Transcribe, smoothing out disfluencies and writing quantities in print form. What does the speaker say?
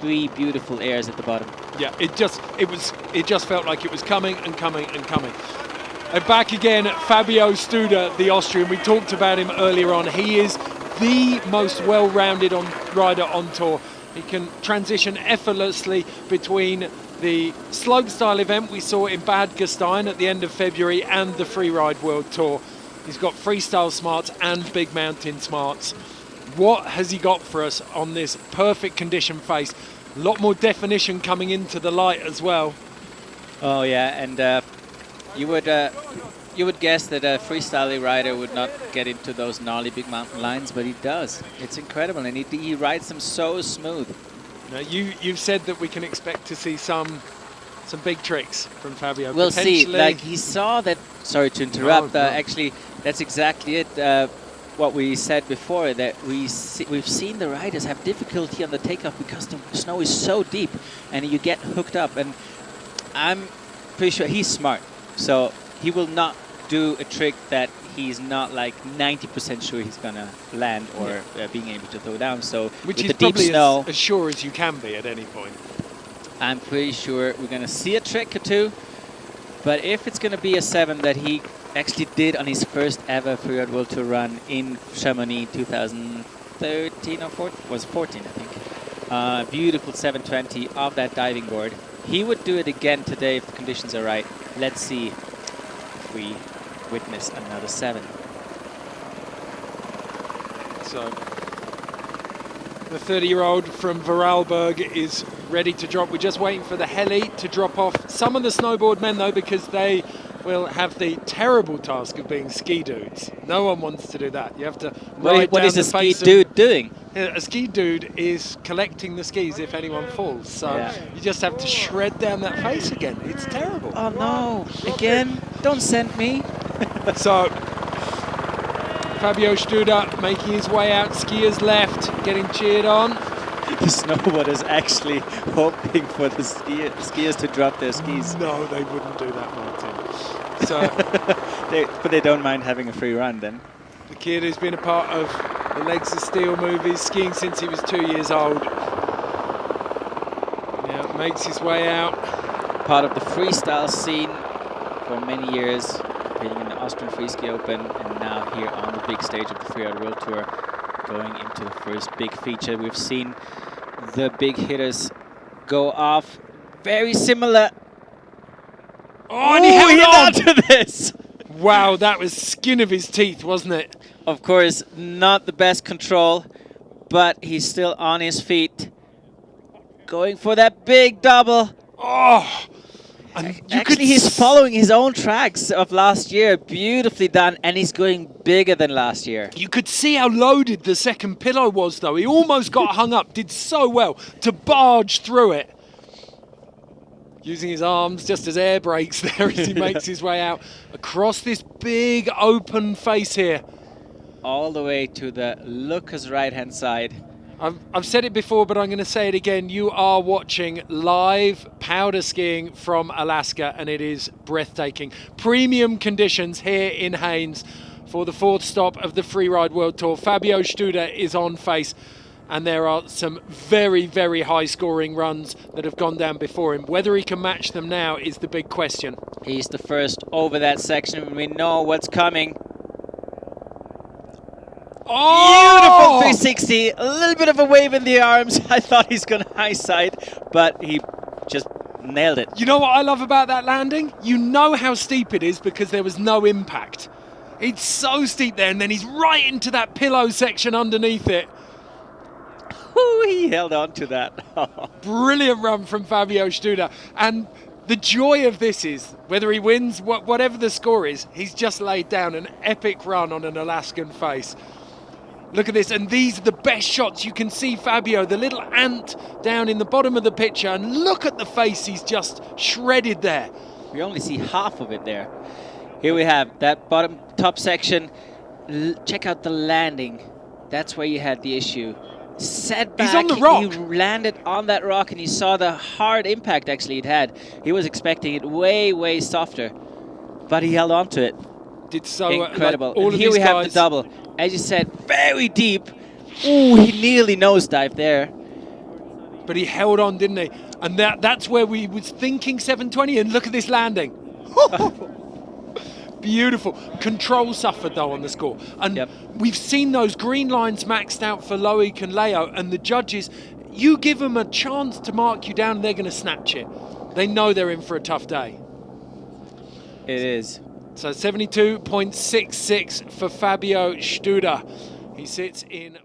3 beautiful airs at the bottom. Yeah, it just felt like it was coming and coming and coming. And back again, Fabio Studer, the Austrian. We talked about him earlier on. He is the most well-rounded rider on tour. He can transition effortlessly between the slopestyle event we saw in Bad Gastein at the end of February and the Freeride World Tour. He's got freestyle smarts and big mountain smarts. What has he got for us on this perfect condition face? A lot more definition coming into the light as well. Oh yeah, and you would guess that a freestyle rider would not get into those gnarly big mountain lines, but he does. It's incredible, and he rides them so smooth. Now you've said that we can expect to see some big tricks from Fabio. We'll see. Like he saw that. Sorry to interrupt. Actually, that's exactly it. What we said before, that we've seen the riders have difficulty on the takeoff because the snow is so deep, and you get hooked up. And I'm pretty sure he's smart, so he will not do a trick that he's not like 90% sure he's gonna land or being able to throw down. So which with is the deep probably snow, as sure as you can be at any point. I'm pretty sure we're gonna see a trick or two. But if it's gonna be a 7 that he actually did on his first ever Freeride World Tour run in Chamonix 2013 or 14, was 14 I think. Beautiful 720 off that diving board. He would do it again today if the conditions are right. Let's see if we witness another 7. So the 30-year-old from Vorarlberg is ready to drop. We're just waiting for the heli to drop off. Some of the snowboard men though, because they will have the terrible task of being ski dudes. No one wants to do that. You have to What is a ski dude doing? A ski dude is collecting the skis if anyone falls. So you just have to shred down that face again. It's terrible. Oh no, again? Don't send me. So Fabio Studer making his way out, skiers left, getting cheered on. The snowboarders actually hoping for the skiers to drop their skis. No, they wouldn't do that, Martin. So, but they don't mind having a free run then. The kid who's been a part of the Legs of Steel movies, skiing since he was 2 years old. Now makes his way out. Part of the freestyle scene for many years, competing in the Austrian Freeski Open, and now here on the big stage of the Freeride World Tour, going into the first big feature. We've seen the big hitters go off. Very similar. Oh, and he held on to this. Wow, that was skin of his teeth, wasn't it? Of course, not the best control, but he's still on his feet. Going for that big double. Oh! And actually, he's following his own tracks of last year. Beautifully done, and he's going bigger than last year. You could see how loaded the second pillow was, though. He almost got hung up, did so well to barge through it. Using his arms just as air brakes there as he makes his way out across this big open face here. All the way to the Lucas right-hand side. I've said it before, but I'm going to say it again. You are watching live powder skiing from Alaska, and it is breathtaking. Premium conditions here in Haines for the 4th stop of the Freeride World Tour. Fabio Studer is on face, and there are some very, very high-scoring runs that have gone down before him. Whether he can match them now is the big question. He's the first over that section, and we know what's coming. Oh! Beautiful 360, a little bit of a wave in the arms. I thought he's going to high side, but he just nailed it. You know what I love about that landing? You know how steep it is because there was no impact. It's so steep there, and then he's right into that pillow section underneath it. Ooh, he held on to that. Brilliant run from Fabio Studer. And the joy of this is, whether he wins, whatever the score is, he's just laid down an epic run on an Alaskan face. Look at this, and these are the best shots. You can see Fabio, the little ant down in the bottom of the picture, and look at the face, he's just shredded there. We only see half of it there. Here we have that top section. Check out the landing. That's where you had the issue. Setback. He's on the rock. He landed on that rock, and you saw the hard impact actually it had. He was expecting it way, way softer, but he held on to it. Did so incredible. All and here we have the double. As you said, very deep. Ooh, he nearly nosedived there. but he held on, didn't he? And that's where we was thinking 720, and look at this landing. Beautiful. Control suffered though on the score. And we've seen those green lines maxed out for Loic and Leo, and the judges, you give them a chance to mark you down and they're going to snatch it. They know they're in for a tough day. It is. So 72.66 for Fabio Studer. He sits in